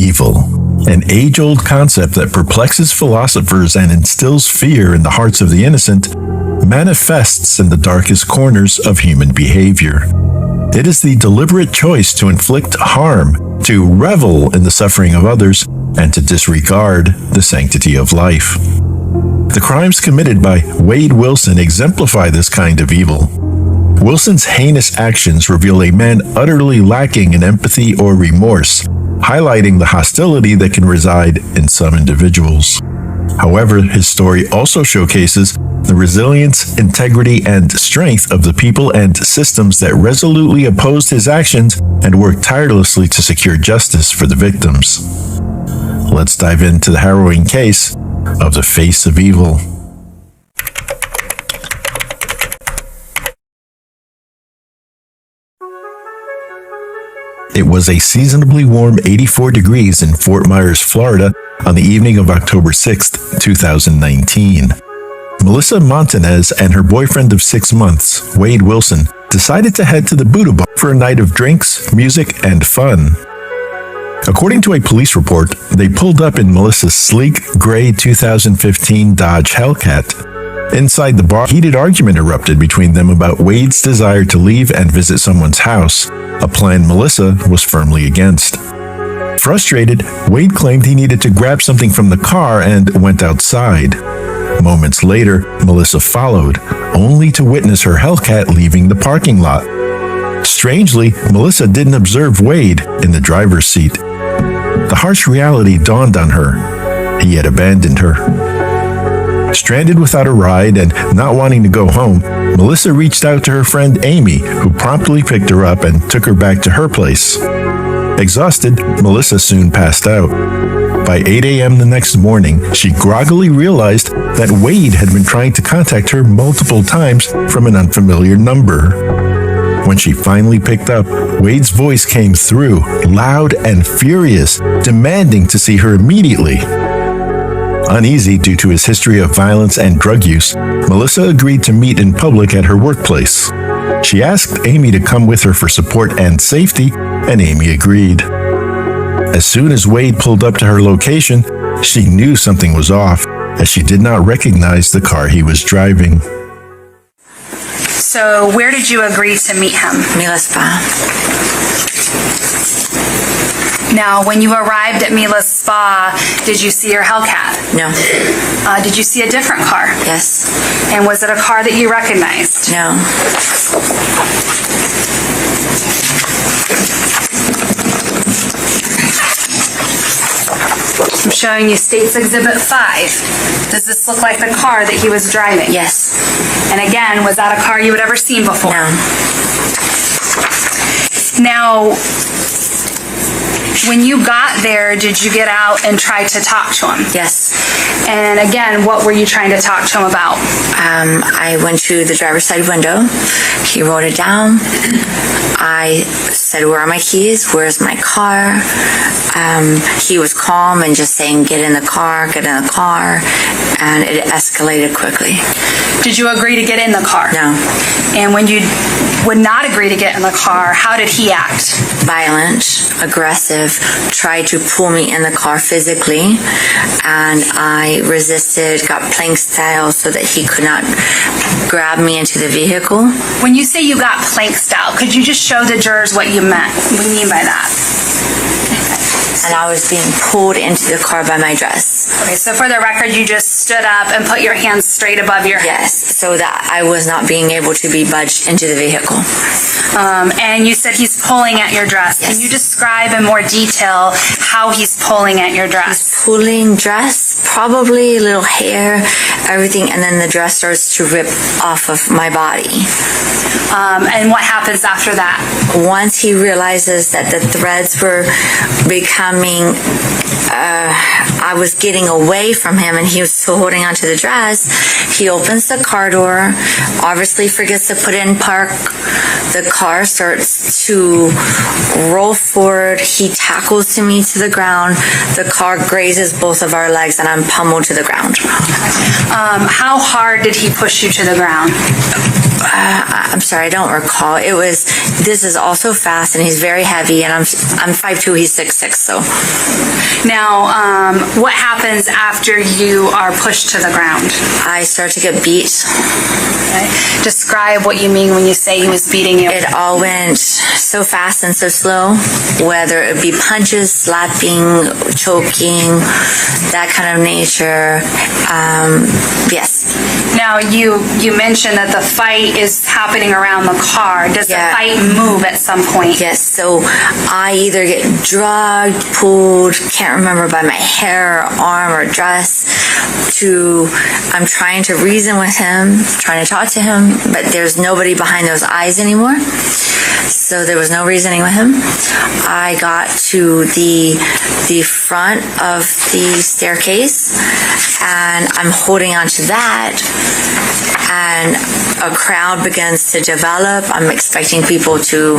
evil, an age-old concept that perplexes philosophers and instills fear in the hearts of the innocent, manifests in the darkest corners of human behavior. It is the deliberate choice to inflict harm, to revel in the suffering of others, and to disregard the sanctity of life. The crimes committed by Wade Wilson exemplify this kind of evil. Wilson's heinous actions reveal a man utterly lacking in empathy or remorse, highlighting the hostility that can reside in some individuals. However, his story also showcases the resilience, integrity, and strength of the people and systems that resolutely opposed his actions and worked tirelessly to secure justice for the victims. Let's dive into the harrowing case of the Face of Evil. It was a seasonably warm 84 degrees in Fort Myers, Florida on the evening of October 6, 2019. Melissa Montanez and her boyfriend of 6 months, Wade Wilson, decided to head to the Buddha Bar for a night of drinks, music, and fun. According to a police report, they pulled up in Melissa's sleek, gray 2015 Dodge Hellcat. Inside the bar, a heated argument erupted between them about Wade's desire to leave and visit someone's house, a plan Melissa was firmly against. Frustrated, Wade claimed he needed to grab something from the car and went outside. Moments later, Melissa followed, only to witness her Hellcat leaving the parking lot. Strangely, Melissa didn't observe Wade in the driver's seat. The harsh reality dawned on her. He had abandoned her. Stranded without a ride and not wanting to go home, Melissa reached out to her friend Amy, who promptly picked her up and took her back to her place. Exhausted, Melissa soon passed out. By 8 a.m. the next morning, she groggily realized that Wade had been trying to contact her multiple times from an unfamiliar number. When she finally picked up, Wade's voice came through, loud and furious, demanding to see her immediately. Uneasy due to his history of violence and drug use, Melissa agreed to meet in public at her workplace. She asked Amy to come with her for support and safety, and Amy agreed. As soon as Wade pulled up to her location, she knew something was off, as she did not recognize the car he was driving. So where did you agree to meet him? Mila's Spa. Now, when you arrived at Mila's Spa, did you see your Hellcat? No. Did you see a different car? Yes. And was it a car that you recognized? No. I'm showing you State's Exhibit 5. Does this look like the car that he was driving? Yes. And again, was that a car you had ever seen before? No. Now, when you got there, did you get out and try to talk to him? Yes. And again, what were you trying to talk to him about? I went to the driver's side window. He wrote it down. I said, "Where are my keys? Where's my car?" He was calm and just saying, "Get in the car, get in the car." And it escalated quickly. Did you agree to get in the car? No. And when you would not agree to get in the car, how did he act? Violent, aggressive, tried to pull me in the car physically, and I resisted, got plank style so that he could not grab me into the vehicle. When you say you got plank style, could you just show the jurors what you mean by that? And I was being pulled into the car by my dress. Okay, so for the record, you just stood up and put your hands straight above your head. Yes, so that I was not being able to be budged into the vehicle. And you said he's pulling at your dress. Yes. Can you describe in more detail how he's pulling at your dress? Pulling dress, probably a little hair, everything, and then the dress starts to rip off of my body. And what happens after that? Once he realizes that the threads were becoming, I was getting away from him and he was still holding onto the dress, he opens the car door, obviously forgets to put it in park. The car starts to roll forward. He tackles me to the ground. The car grazes both of our legs and I'm pummeled to the ground. How hard did he push you to the ground? I'm sorry, I don't recall. It was this is also fast, and he's very heavy, and I'm 5'2", he's 6'6", so. Now, what happens after you are pushed to the ground? I start to get beat. Okay. Describe what you mean when you say he was beating you. It all went so fast and so slow, whether it be punches, slapping, choking, that kind of nature. Yes. Now, you mentioned that the fight is happening around the car. Does the fight move at some point? Yes, so I either get drugged, pulled, can't remember, by my hair, arm, or dress, to I'm trying to reason with him, trying to talk to him, but there's nobody behind those eyes anymore. So there was no reasoning with him. I got to the front of the staircase, and I'm holding on to that, and a crowd begins to develop. I'm expecting people to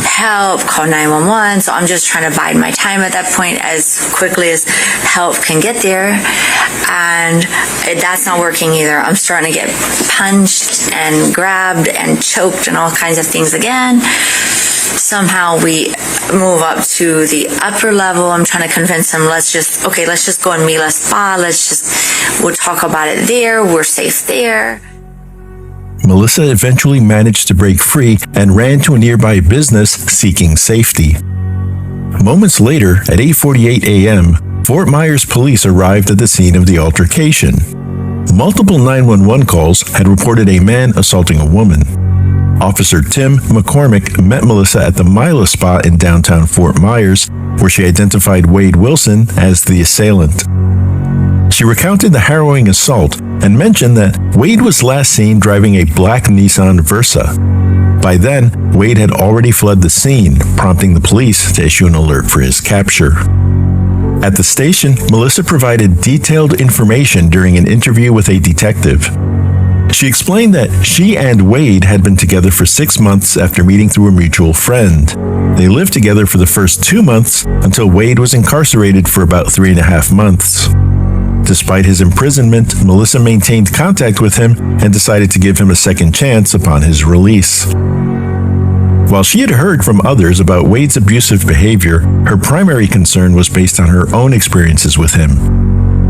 help, call 911, so I'm just trying to bide my time at that point as quickly as help can get there, and that's not working either. I'm starting to get punched and grabbed and choked and all kinds of things again. Somehow we move up to the upper level. I'm trying to convince him, let's just go in Mila Spa. We'll talk about it there. We're safe there. Melissa eventually managed to break free and ran to a nearby business seeking safety. Moments later, at 8:48 a.m., Fort Myers police arrived at the scene of the altercation. Multiple 911 calls had reported a man assaulting a woman. Officer Tim McCormick met Melissa at the Mila Spa in downtown Fort Myers, where she identified Wade Wilson as the assailant. She recounted the harrowing assault and mentioned that Wade was last seen driving a black Nissan Versa. By then, Wade had already fled the scene, prompting the police to issue an alert for his capture. At the station, Melissa provided detailed information during an interview with a detective. She explained that she and Wade had been together for 6 months after meeting through a mutual friend. They lived together for the first 2 months until Wade was incarcerated for about 3.5 months. Despite his imprisonment, Melissa maintained contact with him and decided to give him a second chance upon his release. While she had heard from others about Wade's abusive behavior, her primary concern was based on her own experiences with him.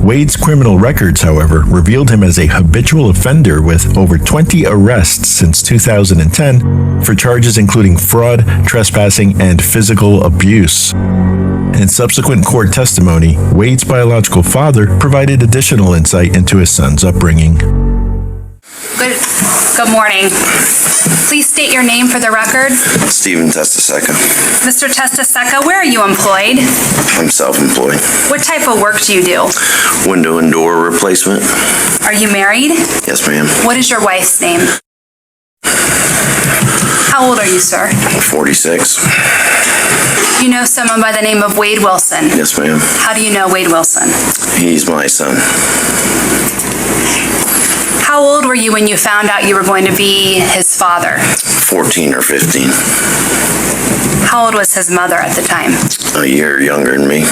Wade's criminal records, however, revealed him as a habitual offender with over 20 arrests since 2010 for charges including fraud, trespassing, and physical abuse. In subsequent court testimony, Wade's biological father provided additional insight into his son's upbringing. Good morning. Please state your name for the record. Steven Testaseca. Mr. Testaseca, where are you employed? I'm self-employed. What type of work do you do? Window and door replacement. Are you married? Yes, ma'am. What is your wife's name? How old are you, sir? 46. You know someone by the name of Wade Wilson? Yes, ma'am. How do you know Wade Wilson? He's my son. How old were you when you found out you were going to be his father? 14 or 15. How old was his mother at the time? A year younger than me.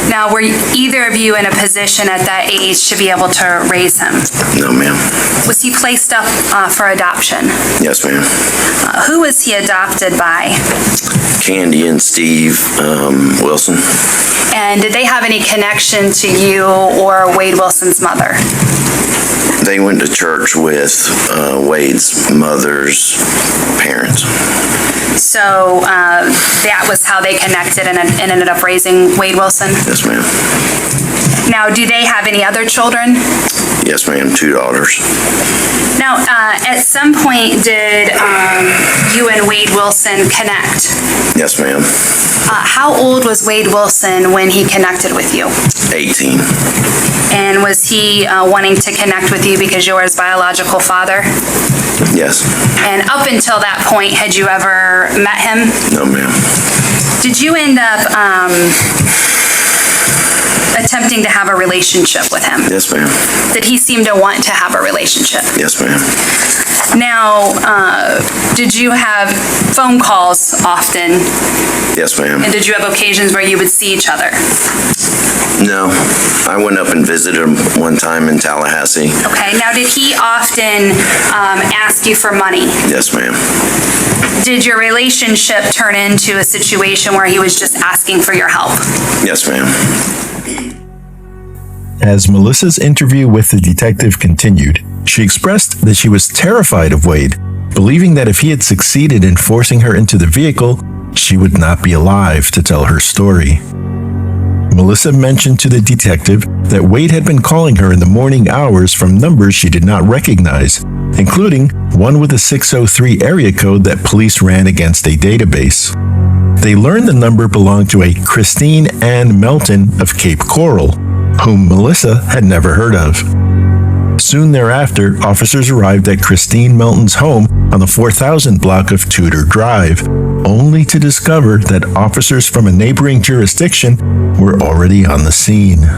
Now, were either of you in a position at that age to be able to raise him? No, ma'am. Was he placed up for adoption? Yes, ma'am. Who was he adopted by? Candy and Steve Wilson. And did they have any connection to you or Wade Wilson's mother? They went to church with Wade's mother's parents. So that was how they connected and ended up raising Wade Wilson? Yes, ma'am. Now, do they have any other children? Yes, ma'am. 2 daughters. Now, at some point, did you and Wade Wilson connect? Yes, ma'am. How old was Wade Wilson when he connected with you? 18. And was he wanting to connect with you because you're his biological father? Yes. And up until that point, had you ever met him? No, ma'am. Did you end up attempting to have a relationship with him? Yes, ma'am. Did he seem to want to have a relationship? Yes, ma'am. Now, did you have phone calls often Yes, ma'am. And did you have occasions where you would see each other? No, I went up and visited him one time in Tallahassee. Okay, now did he often ask you for money? Yes, ma'am. Did your relationship turn into a situation where he was just asking for your help? Yes, ma'am. As Melissa's interview with the detective continued, she expressed that she was terrified of Wade, believing that if he had succeeded in forcing her into the vehicle, she would not be alive to tell her story. Melissa mentioned to the detective that Wade had been calling her in the morning hours from numbers she did not recognize, including one with a 603 area code that police ran against a database. They learned the number belonged to a Christine Ann Melton of Cape Coral, whom Melissa had never heard of. Soon thereafter, officers arrived at Christine Melton's home on the 4000 block of Tudor Drive, only to discover that officers from a neighboring jurisdiction were already on the scene.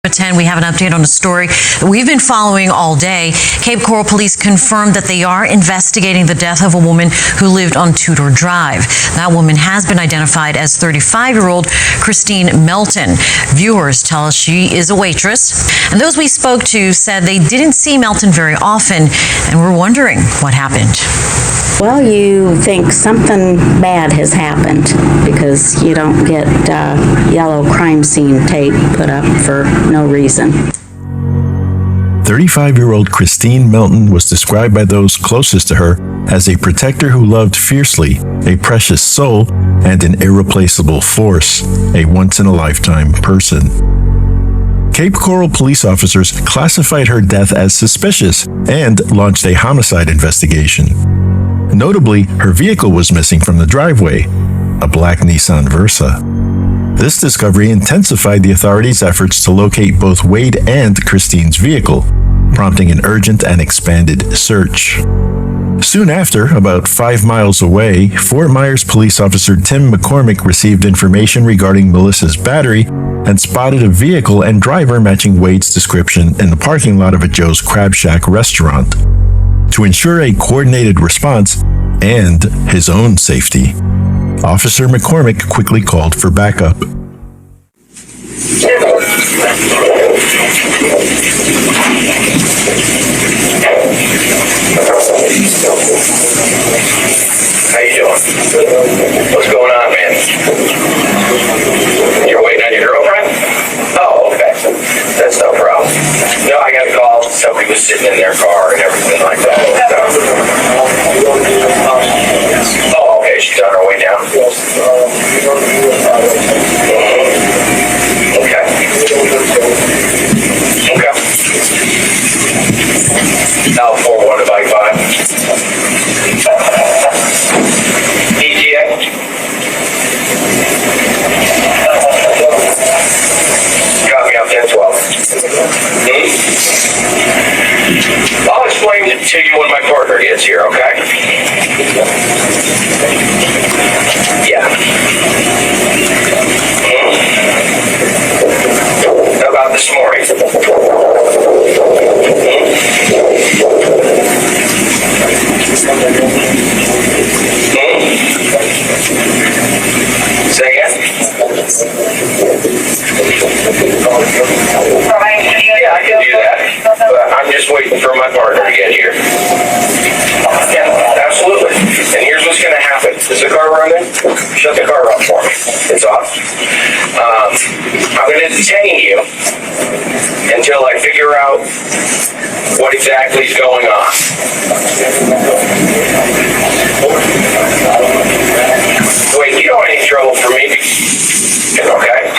10, we have an update on a story that we've been following all day. Cape Coral police confirmed that they are investigating the death of a woman who lived on Tudor Drive. That woman has been identified as 35-year-old Christine Melton. Viewers tell us she is a waitress, and those we spoke to said they didn't see Melton very often and were wondering what happened. Well, you think something bad has happened because you don't get yellow crime scene tape put up for no reason. 35-year-old Christine Melton was described by those closest to her as a protector who loved fiercely, a precious soul, and an irreplaceable force, a once-in-a-lifetime person. Cape Coral police officers classified her death as suspicious and launched a homicide investigation. Notably, her vehicle was missing from the driveway, a black Nissan Versa. This discovery intensified the authorities' efforts to locate both Wade and Christine's vehicle, prompting an urgent and expanded search. Soon after, about 5 miles away, Fort Myers police officer Tim McCormick received information regarding Melissa's battery and spotted a vehicle and driver matching Wade's description in the parking lot of a Joe's Crab Shack restaurant. To ensure a coordinated response and his own safety, Officer McCormick quickly called for backup. How you doing? What's going on, man? You're waiting on your girlfriend? Oh, okay. That's no problem. No, I got a call. Somebody was sitting in their car and everything like that. Oh, okay. She's on her way down. Okay. Okay. Now 4-1 to bike 5. ETA? Got me up 10-12. I'll explain it to you when my partner gets here, okay? Yeah. How about this morning? Say again? Yeah, I can do that. But I'm just waiting for my partner to get here. Yeah, absolutely. And here's what's going to happen. Is the car running? Shut the car up for me. It's off. I'm going to detain you until I figure out what exactly is going on. Wait, you don't want any trouble for me? Okay.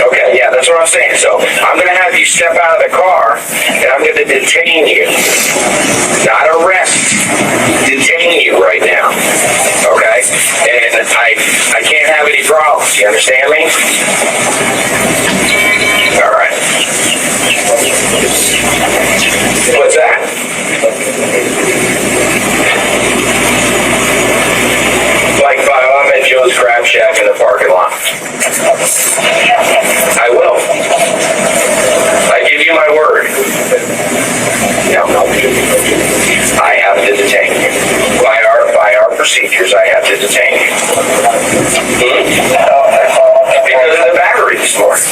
Okay, yeah, that's what I'm saying. So I'm going to have you step out of the car, and I'm going to detain you. Not arrest. Detain you right now. Okay? And I can't have any problems. You understand me? All right. What's that? Like 5, I'm at Joe's Crab Shack in the parking lot. I will. I give you my word. No. I have to detain you. By our procedures, I have to detain you. Because of the battery this morning.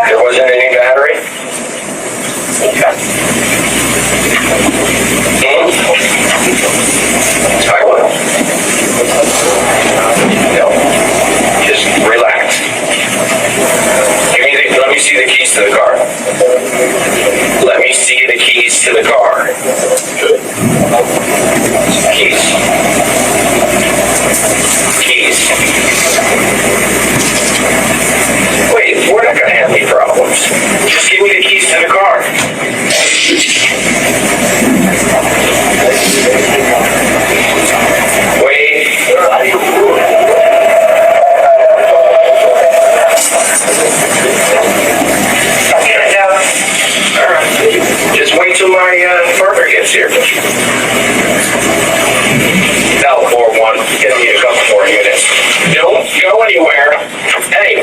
There wasn't any battery? I will. No. Just relax. Let me see the keys to the car. Let me see the keys to the car. Good. Keys. Keys. Wait, we're not gonna have any problems. Just give me the keys to the car. Wait. Just wait till my partner gets here. No, 4-1. Give me a couple more minutes. Don't go anywhere. Hey.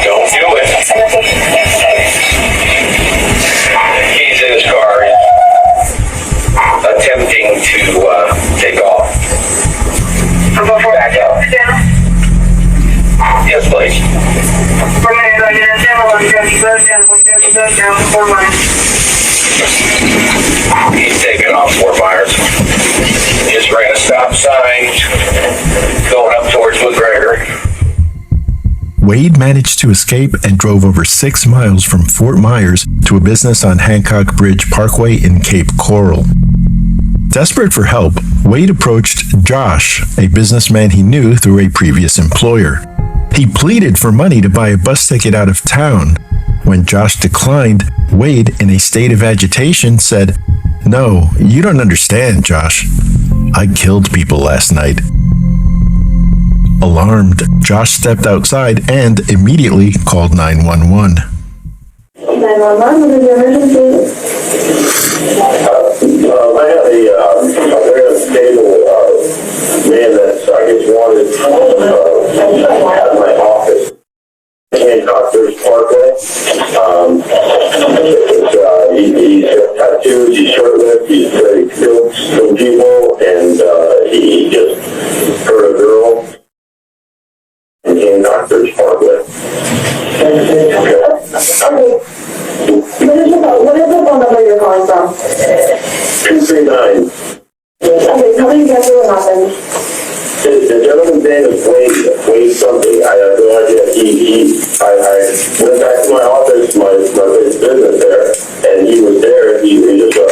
Don't do it. He's in his car, attempting to take off. Back out. Yes, please. He's taking off Fort Myers. Just ran a stop sign going up towards McGregor. Wade managed to escape and drove over 6 miles from Fort Myers to a business on Hancock Bridge Parkway in Cape Coral. Desperate for help, Wade approached Josh, a businessman he knew through a previous employer. He pleaded for money to buy a bus ticket out of town. When Josh declined, Wade, in a state of agitation, said, "No, you don't understand, Josh. I killed people last night." Alarmed, Josh stepped outside and immediately called 911. 911, what is the emergency? I have a very unstable man that's, I guess, wanted at my office. Hancock Bridge Parkway. He's got tattoos, he's short-lived, he's killed some people, and he just hurt a girl in Hancock Bridge Parkway. Okay. What is the phone number you're calling from? 239. Okay, tell me exactly what happened. The gentleman's name is Wade something. I have no idea. I went back to my office, my business there, and he was there. He was just a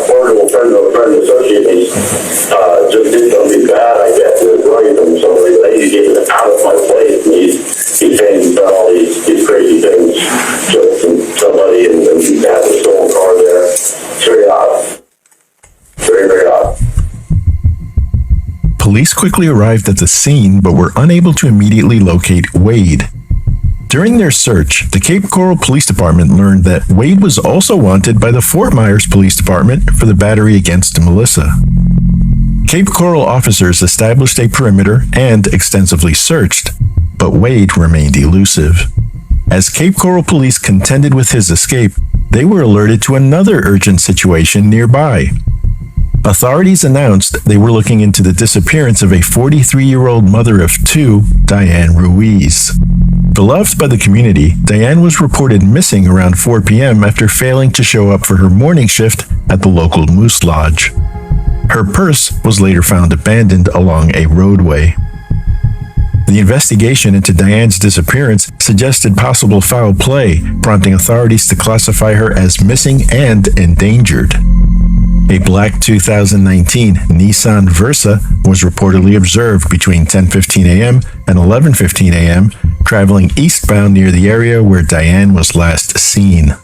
cordial friend of a friend associate. He just did something bad, I guess. He was running from somebody. They need to get him out of my place. And he's saying he's done all these crazy things to somebody, and he has a stolen car there. It's very odd. Very, very odd. Police quickly arrived at the scene but were unable to immediately locate Wade. During their search, the Cape Coral Police Department learned that Wade was also wanted by the Fort Myers Police Department for the battery against Melissa. Cape Coral officers established a perimeter and extensively searched, but Wade remained elusive. As Cape Coral police contended with his escape, they were alerted to another urgent situation nearby. Authorities announced they were looking into the disappearance of a 43-year-old mother of 2, Diane Ruiz. Beloved by the community, Diane was reported missing around 4 p.m. after failing to show up for her morning shift at the local Moose Lodge. Her purse was later found abandoned along a roadway. The investigation into Diane's disappearance suggested possible foul play, prompting authorities to classify her as missing and endangered. A black 2019 Nissan Versa was reportedly observed between 10:15 a.m. and 11:15 a.m., traveling eastbound near the area where Diane was last seen.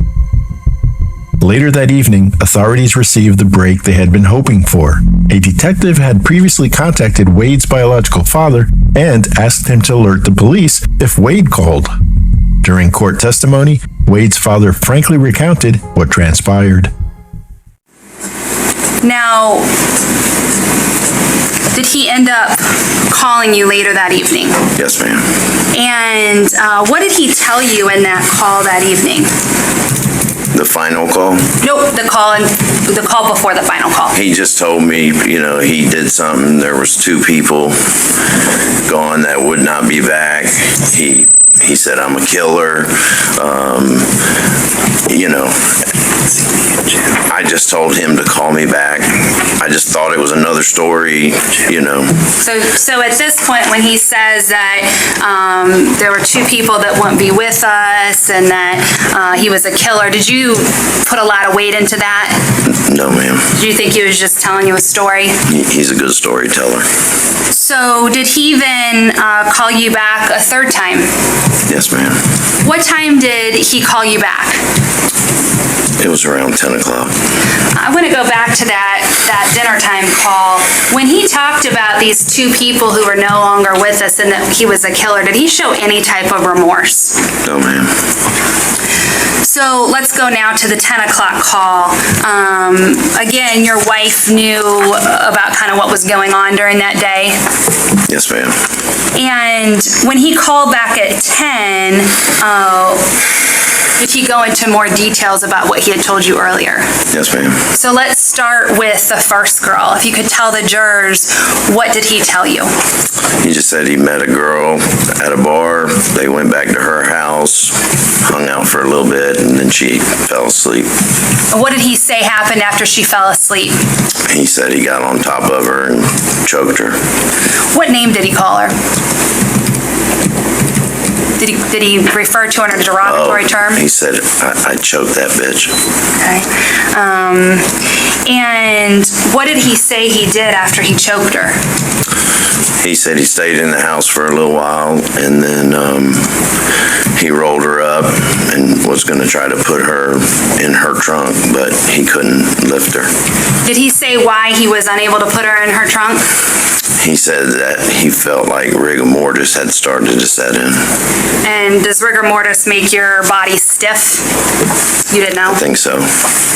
Later that evening, authorities received the break they had been hoping for. A detective had previously contacted Wade's biological father and asked him to alert the police if Wade called. During court testimony, Wade's father frankly recounted what transpired. Now, did he end up calling you later that evening? Yes, ma'am. And what did he tell you in that call that evening? The final call? Nope, the call before the final call. He just told me, he did something. There was 2 people gone that would not be back. He said, I'm a killer. I just told him to call me back. I just thought it was another story, So at this point, when he says that there were 2 people that wouldn't be with us and that he was a killer, did you put a lot of weight into that? No, ma'am. Did you think he was just telling you a story? He's a good storyteller. So did he then call you back a 3rd time? Yes, ma'am. What time did he call you back? It was around 10 o'clock. I want to go back to that dinner time call. When he talked about these 2 people who were no longer with us and that he was a killer, did he show any type of remorse? No, ma'am. So let's go now to the 10 o'clock call. Again, your wife knew about kind of what was going on during that day. Yes, ma'am. And when he called back at 10, did he go into more details about what he had told you earlier? Yes, ma'am. So let's start with the first girl. If you could tell the jurors, what did he tell you? He just said he met a girl at a bar. They went back to her house, hung out for a little bit, and then she fell asleep. What did he say happened after she fell asleep? He said he got on top of her and choked her. What name did he call her? Did he refer to her in a derogatory term? He said, I choked that bitch. Okay. And what did he say he did after he choked her? He said he stayed in the house for a little while, and then he rolled her up and was going to try to put her in her trunk, but he couldn't lift her. Did he say why he was unable to put her in her trunk? He said that he felt like rigor mortis had started to set in. And does rigor mortis make your body stiff? You didn't know? I think so.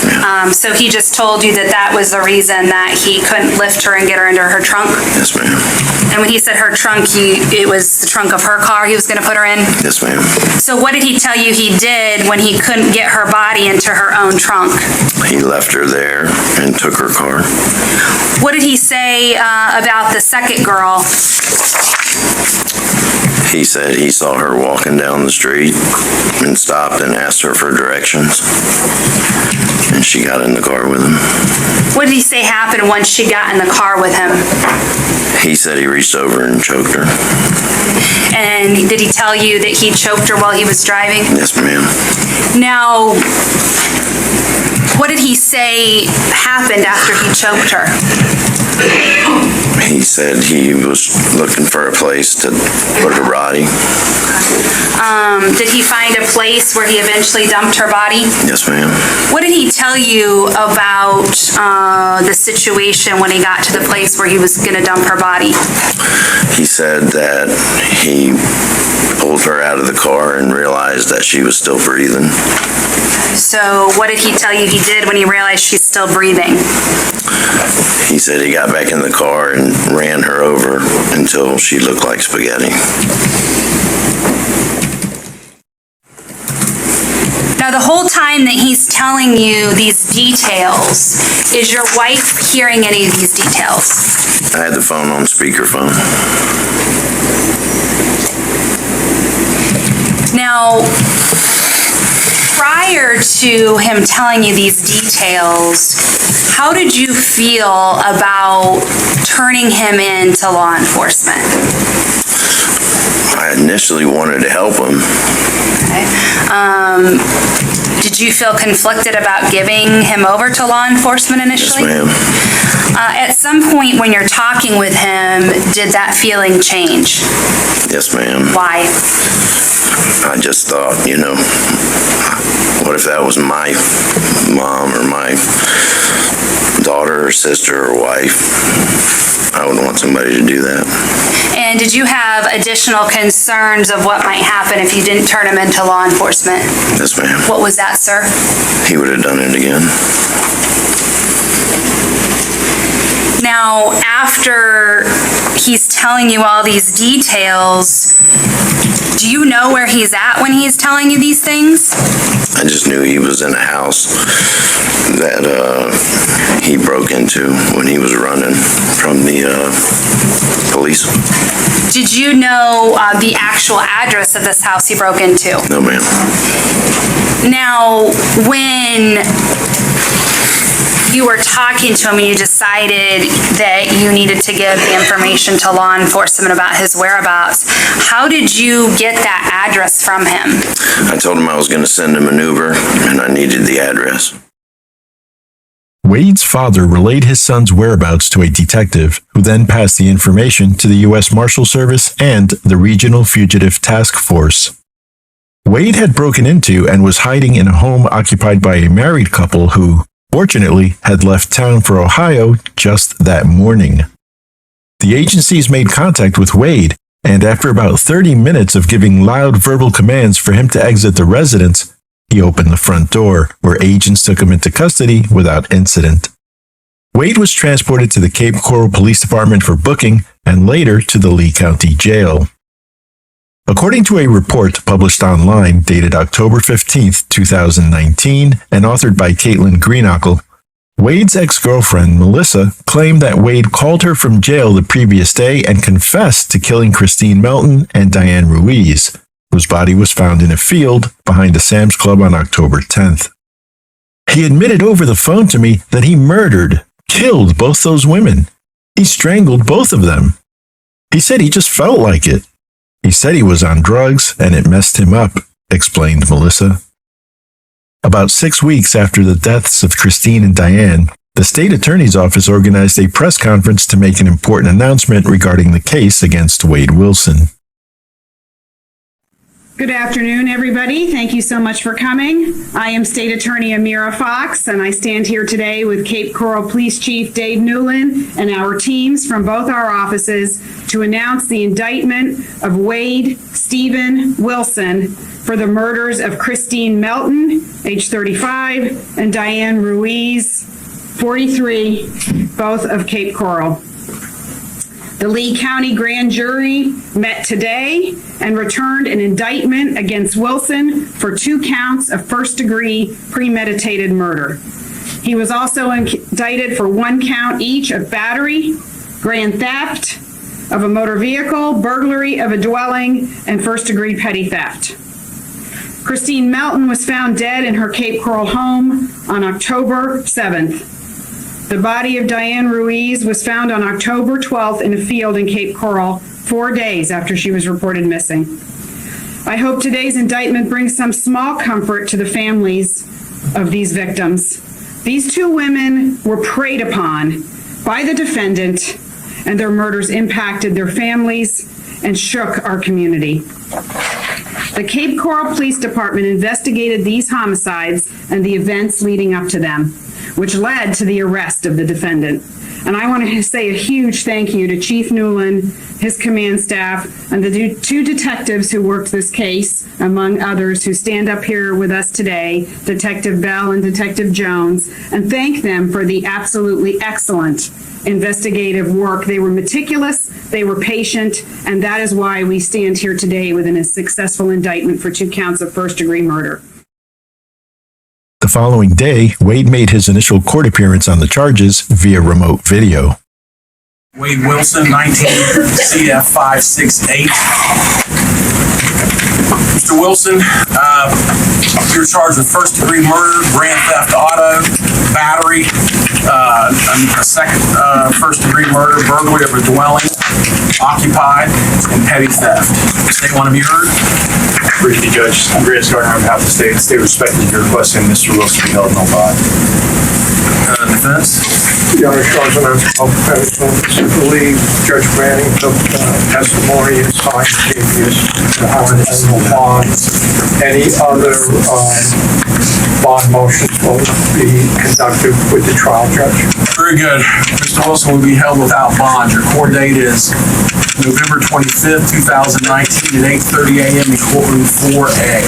Yeah. So he just told you that that was the reason that he couldn't lift her and get her into her trunk? Yes, ma'am. And when he said her trunk, it was the trunk of her car he was going to put her in? Yes, ma'am. So what did he tell you he did when he couldn't get her body into her own trunk? He left her there and took her car. What did he say about the second girl? He said he saw her walking down the street and stopped and asked her for directions. And she got in the car with him. What did he say happened once she got in the car with him? He said he reached over and choked her. And did he tell you that he choked her while he was driving? Yes, ma'am. Now, what did he say happened after he choked her? He said he was looking for a place to put her body. Did he find a place where he eventually dumped her body? Yes, ma'am. What did he tell you about the situation when he got to the place where he was going to dump her body? He said that he pulled her out of the car and realized that she was still breathing. So what did he tell you he did when he realized she's still breathing? He said he got back in the car and ran her over until she looked like spaghetti. Now, the whole time that he's telling you these details, is your wife hearing any of these details? I had the phone on speakerphone. Now, prior to him telling you these details, how did you feel about turning him in to law enforcement? I initially wanted to help him. Okay. Did you feel conflicted about giving him over to law enforcement initially? Yes, ma'am. At some point when you're talking with him, did that feeling change? Yes, ma'am. Why? I just thought, what if that was my mom or my daughter or sister or wife? I would want somebody to do that. And did you have additional concerns of what might happen if you didn't turn him into law enforcement? Yes, ma'am. What was that, sir? He would have done it again. Now, after he's telling you all these details, Do you know where he's at when he's telling you these things? I just knew he was in a house that he broke into when he was running from the police. Did you know the actual address of this house he broke into? No, ma'am. Now, when you were talking to him and you decided that you needed to give the information to law enforcement about his whereabouts, how did you get that address from him? I told him I was going to send him an Uber and I needed the address. Wade's father relayed his son's whereabouts to a detective, who then passed the information to the U.S. Marshal Service and the Regional Fugitive Task Force. Wade had broken into and was hiding in a home occupied by a married couple who, fortunately, had left town for Ohio just that morning. The agencies made contact with Wade, and after about 30 minutes of giving loud verbal commands for him to exit the residence, he opened the front door, where agents took him into custody without incident. Wade was transported to the Cape Coral Police Department for booking and later to the Lee County Jail. According to a report published online dated October 15, 2019, and authored by Caitlin Greenackle, Wade's ex-girlfriend, Melissa, claimed that Wade called her from jail the previous day and confessed to killing Christine Melton and Diane Ruiz, whose body was found in a field behind a Sam's Club on October 10th. He admitted over the phone to me that he killed both those women. He strangled both of them. He said he just felt like it. He said he was on drugs and it messed him up, explained Melissa. About 6 weeks after the deaths of Christine and Diane, the state attorney's office organized a press conference to make an important announcement regarding the case against Wade Wilson. Good afternoon, everybody. Thank you so much for coming. I am State Attorney Amira Fox, and I stand here today with Cape Coral Police Chief Dave Newland and our teams from both our offices to announce the indictment of Wade Stephen Wilson for the murders of Christine Melton, age 35, and Diane Ruiz, 43, both of Cape Coral. The Lee County Grand Jury met today and returned an indictment against Wilson for 2 counts of first-degree premeditated murder. He was also indicted for 1 count each of battery, grand theft of a motor vehicle, burglary of a dwelling, and first-degree petty theft. Christine Melton was found dead in her Cape Coral home on October 7th. The body of Diane Ruiz was found on October 12th in a field in Cape Coral, 4 days after she was reported missing. I hope today's indictment brings some small comfort to the families of these victims. These 2 women were preyed upon by the defendant, and their murders impacted their families and shook our community. The Cape Coral Police Department investigated these homicides and the events leading up to them, which led to the arrest of the defendant. And I want to say a huge thank you to Chief Newland, his command staff, and the 2 detectives who worked this case, among others who stand up here with us today, Detective Bell and Detective Jones, and thank them for the absolutely excellent investigative work. They were meticulous, they were patient, and that is why we stand here today with a successful indictment for 2 counts of first-degree murder. The following day, Wade made his initial court appearance on the charges via remote video. Wade Wilson, 19 CF 568. Mr. Wilson, you're charged with first-degree murder, grand theft auto, battery, a second first-degree murder, burglary of a dwelling, occupied, and petty theft. State want to be heard? Briefly, Judge, Andreas Gardner on behalf of the state. The state respectfully requesting Mr. Wilson be held no bond. Defense? The Honor charge on to believe Judge Manning took testimony and signed habeas to have an no bond. Any other bond motions will be conducted with the trial judge. Very good. Mr. Wilson will be held without bond. Your court date is November 25th, 2019 at 8:30 a.m. in courtroom 4A.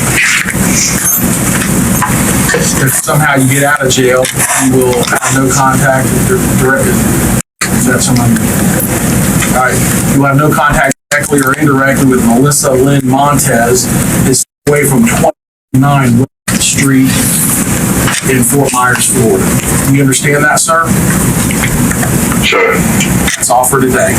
If somehow you get out of jail, you will have no contact with is that someone? All right. You will have no contact directly or indirectly with Melissa Lynn Montez is away from 29 West Street in Fort Myers, Florida. Do you understand that, sir? Sure. That's all for today.